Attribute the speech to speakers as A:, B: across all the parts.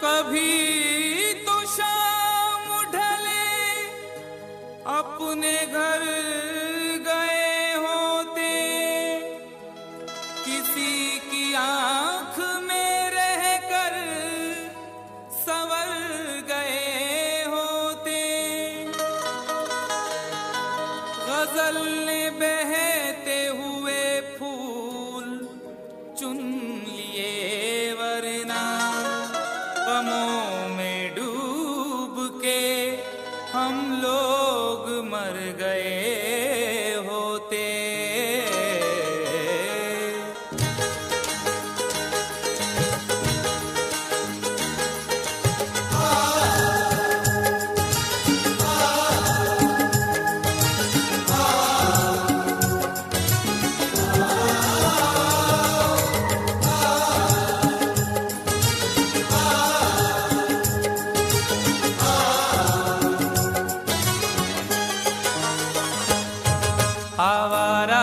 A: कभी तो शाम ढले अपने घर गए होते, किसी की आंख में रहकर संवर गए होते। गजल ने बहते हुए फूल चुन लिए, वरना गमों में डूब के हम लोग मर गए होते। आवारा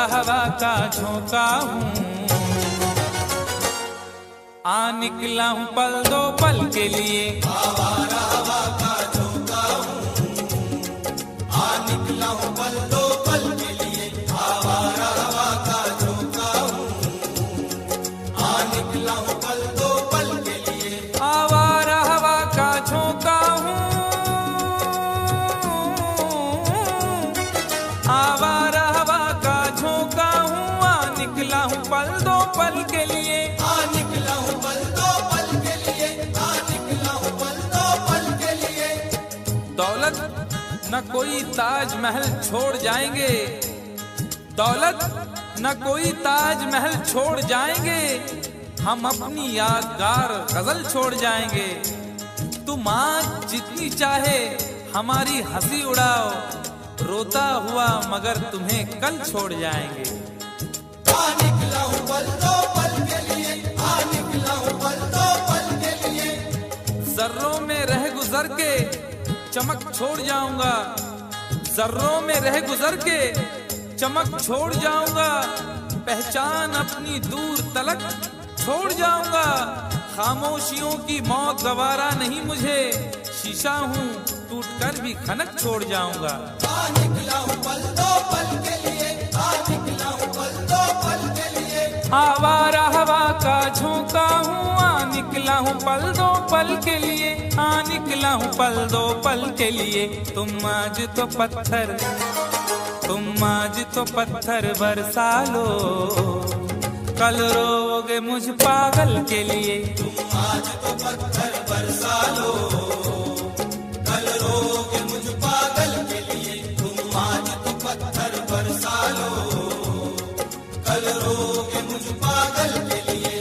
A: हवा का झोंका हूँ, आ निकला हूँ पल दो पल के लिए।
B: आवारा हवा का झोंका हूँ, आ निकला हूँ पल दो पल के लिए। आवारा हवा का झोंका हूँ, आ निकला हूँ पल दो पल के लिए।
A: आवारा हवा का झोंका हूँ, आवारा हवा का झोंका हूँ, आ निकला हूँ पल दो पल के लिए।
B: आ निकला हूँ पल दो पल के लिए, आ निकला हूँ पल दो पल के लिए।
A: दौलत न कोई ताजमहल छोड़ जाएंगे, दौलत न कोई ताजमहल छोड़ जाएंगे, हम अपनी यादगार गजल छोड़ जाएंगे। तुम आज जितनी चाहे हमारी हंसी उड़ाओ, रोता हुआ मगर तुम्हें कल छोड़ जाएंगे।
B: आ निकला हूँ पल दो पल के लिए, आ निकला हूँ पल दो पल के लिए।
A: जर्रों में रह गुजर के चमक छोड़ जाऊंगा, जर्रों में रह गुजर के चमक छोड़ जाऊंगा, पहचान अपनी दूर तलक छोड़ जाऊंगा। खामोशियों की मौत गवारा नहीं मुझे, शीशा हूँ टूट कर भी खनक छोड़ जाऊंगा।
B: आ निकला हूँ पल दो पल के लिए, आ निकला हूँ पल दो पल के लिए।
A: आवारा हवा का झोंका हूँ, आ निकला हूँ पल दो पल के लिए, आ निकला हूँ पल दो पल के लिए। तुम आज तो पत्थर, तुम आज तो पत्थर बरसा लो, कल रोओगे मुझ पागल के लिए।
B: तुम आज तो पत्थर बरसा लो, कल रोगे मुझ पागल के लिए। तुम आज तो पत्थर बरसा लो, कल रोगे मुझ पागल के लिए।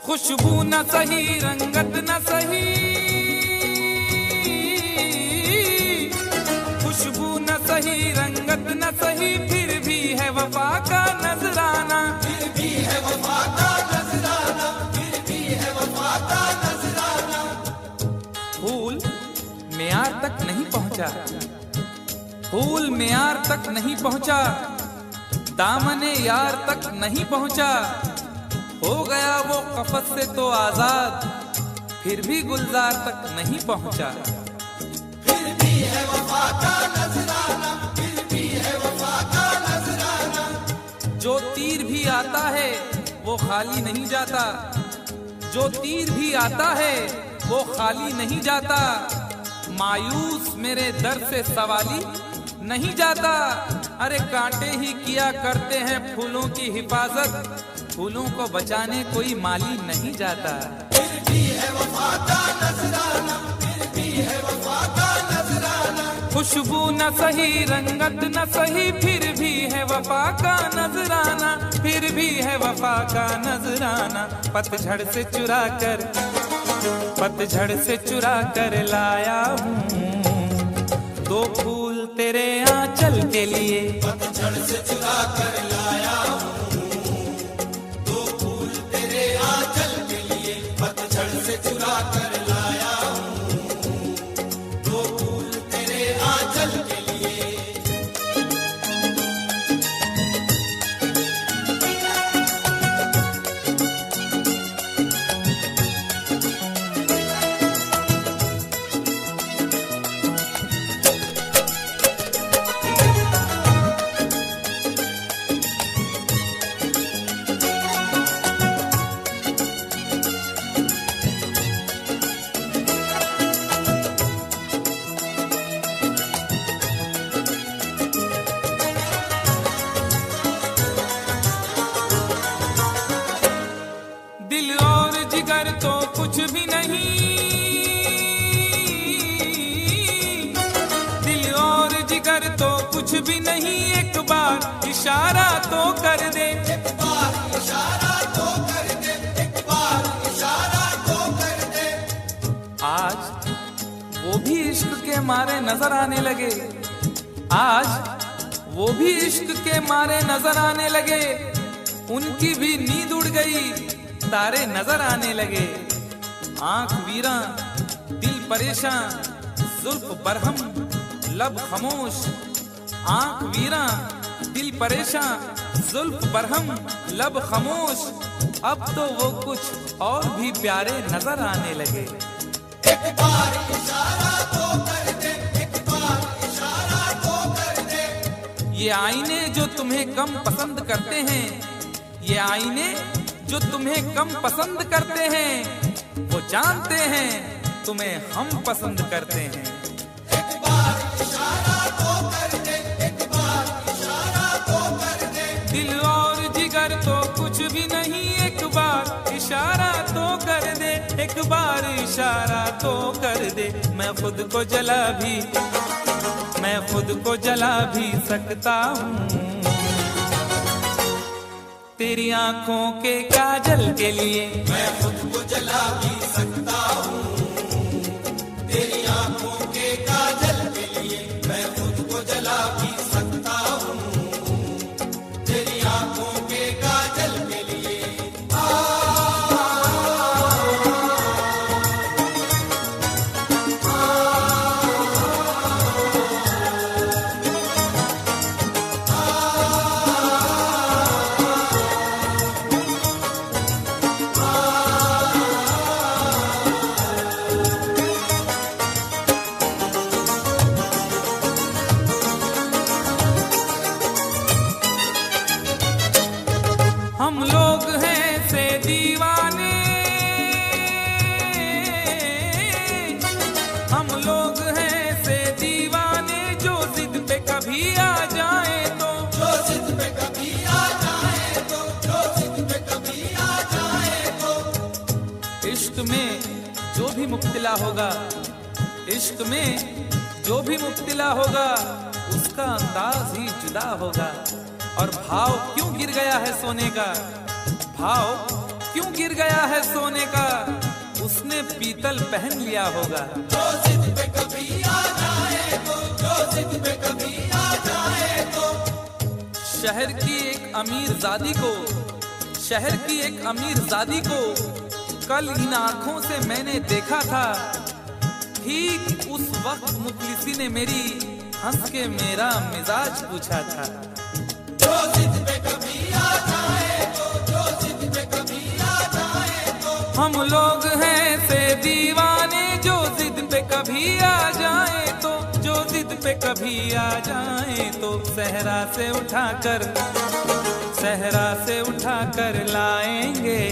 A: खुशबू न सही, रंगत न सही, खुशबू न सही, रंगत न सही, फिर भी है वफा का नजराना।
B: फिर भी है वफा का नजराना, फिर भी है वफा का नजराना।
A: फूल मेयार तक नहीं पहुंचा, फूल मेयार तक नहीं पहुंचा, दामने यार तक नहीं पहुंचा, हो गया वो कफस से तो आजाद, फिर भी गुलजार तक नहीं पहुंचा।
B: फिर भी है वफा का नजराना, फिर भी है वफा का नजराना।
A: जो तीर भी आता है वो खाली नहीं जाता, जो तीर भी आता है वो खाली नहीं जाता, मायूस मेरे दर से सवाली नहीं जाता। अरे कांटे ही किया करते हैं फूलों की हिफाजत, फूलों को बचाने कोई माली नहीं जाता।
B: फिर भी है वफा का नजराना, फिर भी है वफा का नजराना।
A: खुशबू न सही, रंगत न सही, फिर भी है वफा का नजराना, फिर भी है वफा का नजराना। पतझड़ से चुरा कर लाया हूँ दो फूल तेरे आंचल के लिए।
B: पतझड़ से चुरा कर लाया हूँ दो फूल तेरे आंचल के लिए। पतझड़ से चुरा कर लाया हूँ दो फूल तेरे आंचल के लिए।
A: दिल और जिगर तो कुछ भी नहीं, दिल और जिगर तो कुछ भी नहीं, एक बार इशारा तो कर दे।
B: एक बार इशारा तो कर दे, एक बार इशारा तो कर दे।
A: आज वो भी इश्क के मारे नजर आने लगे, आज वो भी इश्क के मारे नजर आने लगे। उनकी भी नींद उड़ गई, तारे नजर आने लगे। आंख वीरा दिल परेशान, जुल्फ बरहम लब खामोश। आंख वीरा दिल परेशान, जुल्फ बरहम लब खामोश। अब तो वो कुछ और भी प्यारे नजर आने लगे।
B: एक बार इशारा तो कर दे, एक बार इशारा तो कर दे।
A: ये आईने जो तुम्हें कम पसंद करते हैं, ये आईने जो तुम्हें कम पसंद करते हैं, वो जानते हैं तुम्हें हम पसंद करते हैं।
B: एक बार इशारा तो कर दे, एक बार इशारा तो कर दे।
A: दिल और जिगर तो कुछ भी नहीं, एक बार इशारा तो कर दे, एक बार इशारा तो कर दे। मैं खुद को जला भी सकता हूँ तेरी आंखों के काजल के लिए।
B: मैं खुद को जला भी सकता हूँ तेरी आंखों के काजल के लिए। मैं खुद को जला भी सकता हूँ तेरी आंखों के काजल के लिए।
A: हम लोग हैं से दीवाने, हम लोग हैं से दीवाने, जो जिद पे कभी आ जाए तो,
B: जो जिद पे कभी आ जाए तो, जो जिद पे कभी आ जाए तो।
A: इश्क में जो भी मुब्तला होगा, इश्क में जो भी मुब्तला होगा, उसका अंदाज ही जुदा होगा। और भाव क्यों गिर गया है सोने का, भाव क्यों गिर गया है सोने का, उसने पीतल पहन लिया होगा।
B: जो जिद पे कभी आ जाए तो, जो जिद पे कभी आ जाए तो।
A: शहर की एक अमीरजादी को, शहर की एक अमीरजादी को कल इन आंखों से मैंने देखा था। ठीक उस वक्त मुखलिसी ने मेरी हंस के मेरा मिजाज पूछा था।
B: जो जिद पे कभी आ जाए तो, जो जिद पे कभी आ जाए तो।
A: हम लोग हैं से दीवाने, जो जिद पे कभी आ जाए तो, जो जिद पे कभी आ जाए तो। सहरा से उठाकर लाएंगे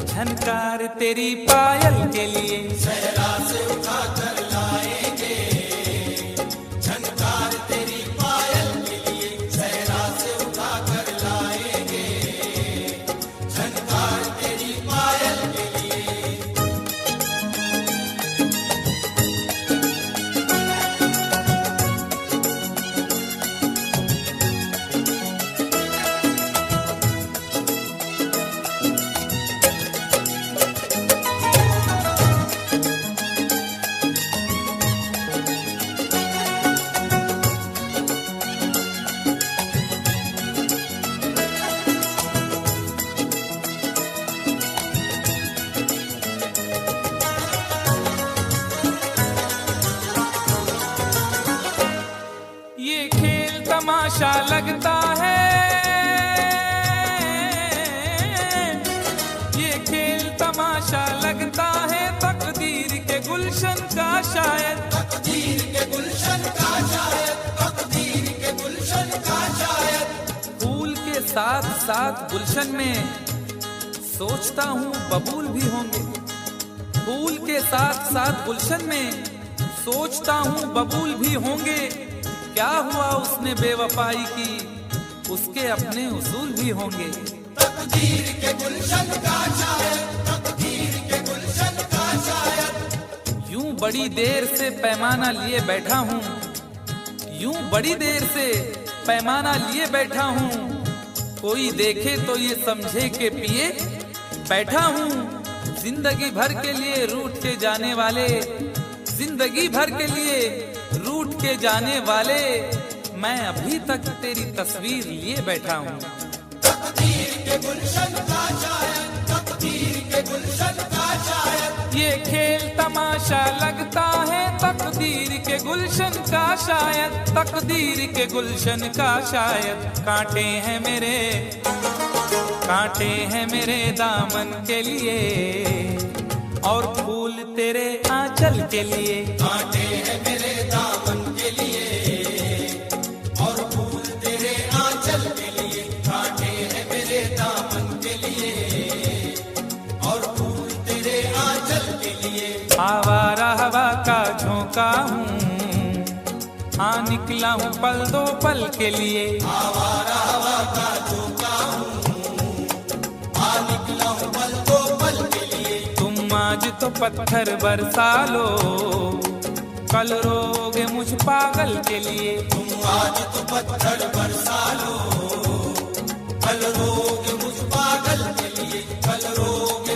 A: झनकार तेरी पायल के लिए।
B: सहरा से उठा कर लाएंगे झनकार तेरी पायल के लिए। सहरा से उठा कर लाएंगे झनकार तेरी पायल के लिए।
A: तमाशा लगता है, ये खेल तमाशा लगता है, तकदीर के गुलशन का शायद,
B: तकदीर के गुलशन का शायद, तकदीर के गुलशन का शायद।
A: फूल के साथ साथ गुलशन में सोचता हूँ बबूल भी होंगे। फूल के साथ साथ गुलशन में सोचता हूँ बबूल भी होंगे। क्या हुआ उसने बेवफाई की, उसके अपने उसूल भी होंगे।
B: तकदीर के गुलशन का शायद, तकदीर के गुलशन का शायद।
A: यूं बड़ी देर से पैमाना लिए बैठा हूँ, यूं बड़ी देर से पैमाना लिए बैठा हूँ, कोई देखे तो ये समझे के पिए बैठा हूँ। जिंदगी भर के लिए रूठ के जाने वाले, जिंदगी भर के लिए रूठ के जाने वाले, मैं अभी तक तेरी तस्वीर लिए बैठा हूँ।
B: तकदीर के गुलशन का शायद, तकदीर के गुलशन का शायद।
A: ये खेल तमाशा लगता है, तकदीर के गुलशन का शायद, तकदीर के गुलशन का शायद। कांटे हैं मेरे, कांटे हैं मेरे दामन के लिए, और फूल तेरे आंचल के लिए।
B: कांटे हैं मेरे दामन के लिए, और फूल तेरे आंचल के लिए। कांटे हैं मेरे दामन के लिए, और फूल तेरे आंचल के लिए।
A: आवारा हवा का झोंका हूँ, हाँ निकला हूँ पल दो पल के लिए।
B: आवारा हवा का झोंका हूँ, हाँ निकला हूँ पल दो पल के लिए।
A: तुम आज तो पत्थर बरसा लो, कल रोगे मुझ पागल के लिए।
B: तुम आज तो पत्थर बरसा लो, कल रोगे मुझ पागल के लिए। कल रोगे